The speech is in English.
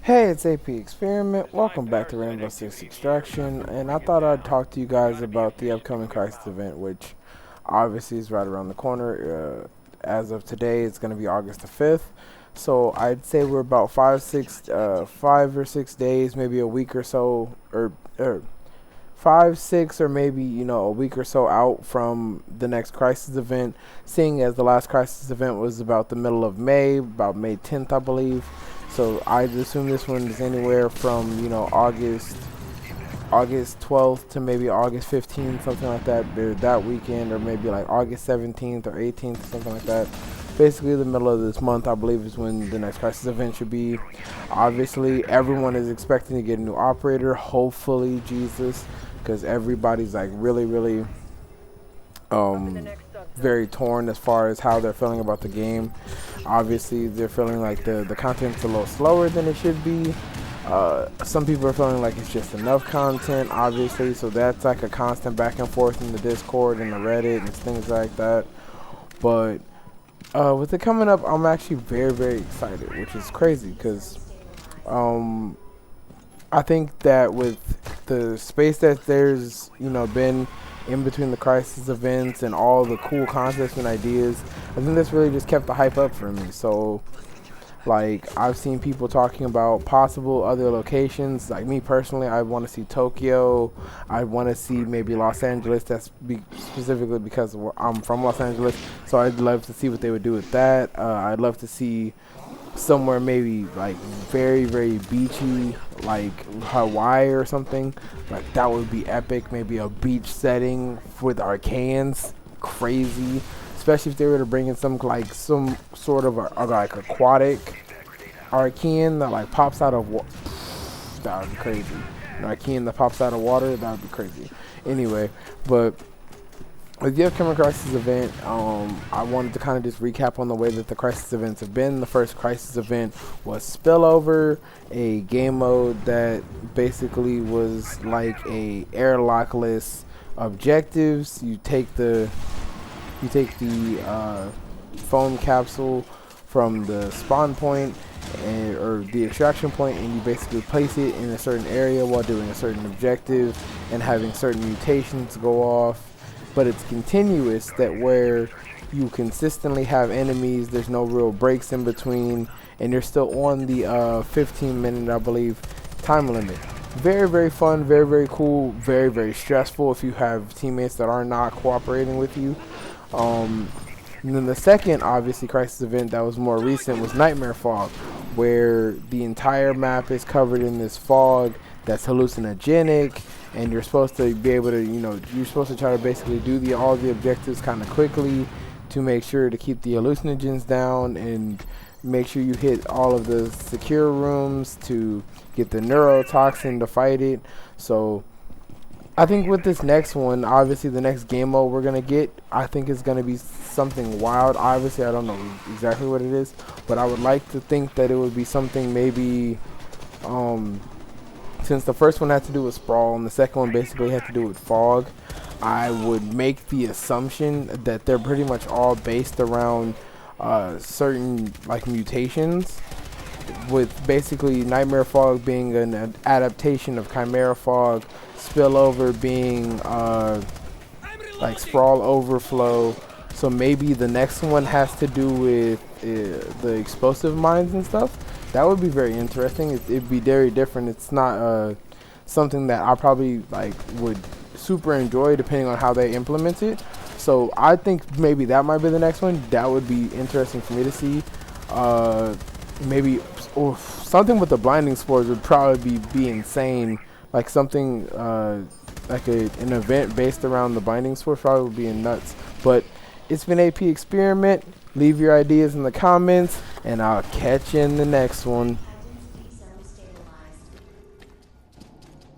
Hey, it's AP Experiment. Welcome back to Rainbow Six Extraction, and I thought I'd talk to you guys about the upcoming Crisis event, which obviously is right around the corner. As of today, it's going to be August the 5th. So I'd say we're about 5 or 6 days, maybe a week or so, or 5, 6, or maybe a week or so out from the next Crisis event. Seeing as the last Crisis event was about the middle of May, about May 10th, I believe. So I'd assume this one is anywhere from August 12th to maybe August 15th, something like that. That weekend, or maybe like August 17th or 18th, something like that. Basically, the middle of this month, I believe, is when the next Crisis event should be. Obviously, everyone is expecting to get a new operator. Hopefully, Jesus, because everybody's like really very torn as far as how they're feeling about the game. Obviously, they're feeling like the content's a little slower than it should be. Some people are feeling like it's just enough content, obviously, so that's like a constant back and forth in the Discord and the Reddit and things like that. But with it coming up, I'm actually very excited, which is crazy because I think that with the space that there's been in between the Crisis events and all the cool concepts and ideas, I think that's really just kept the hype up for me. So like, I've seen people talking about possible other locations. Like me personally, I want to see Tokyo. I want to see maybe Los Angeles. Specifically because I'm from Los Angeles, so I'd love to see what they would do with that. I'd love to see somewhere maybe like very beachy, like Hawaii or something. Like that would be epic. Maybe a beach setting with Arcans, crazy. Especially if they were to bring in some sort of like aquatic Archean that like pops out of water. That would be crazy. An Archean that pops out of water, that would be crazy. Anyway, but with the upcoming Crisis event, I wanted to kind of just recap on the way that the Crisis events have been. The first Crisis event was Spillover, a game mode that basically was like a airlockless objectives. You take the foam capsule from the spawn point or the extraction point, and you basically place it in a certain area while doing a certain objective and having certain mutations go off. But it's continuous, that where you consistently have enemies, there's no real breaks in between, and you're still on the 15-minute, I believe, time limit. Very fun, very cool, very stressful if you have teammates that are not cooperating with you. And then the second, obviously, Crisis event that was more recent was Nightmare Fog, where the entire map is covered in this fog that's hallucinogenic, and you're supposed to be able to, you're supposed to try to basically do all the objectives kind of quickly to make sure to keep the hallucinogens down and make sure you hit all of the secure rooms to get the neurotoxin to fight it. So I think with this next one, obviously the next game mode we're going to get, I think is going to be something wild. Obviously, I don't know exactly what it is, but I would like to think that it would be something maybe, since the first one had to do with Sprawl and the second one basically had to do with Fog, I would make the assumption that they're pretty much all based around certain like mutations, with basically Nightmare Fog being an adaptation of Chimera Fog, Spillover being like Sprawl Overflow. So maybe the next one has to do with the explosive mines and stuff. That would be very interesting. It'd be very different. It's not something that I probably would super enjoy depending on how they implement it. So I think maybe that might be the next one. That would be interesting for me to see. Maybe or something with the blinding spores would probably be insane. Like something like an event based around the binding spores probably would be nuts. But it's been AP Experiment. Leave your ideas in the comments, and I'll catch you in the next one.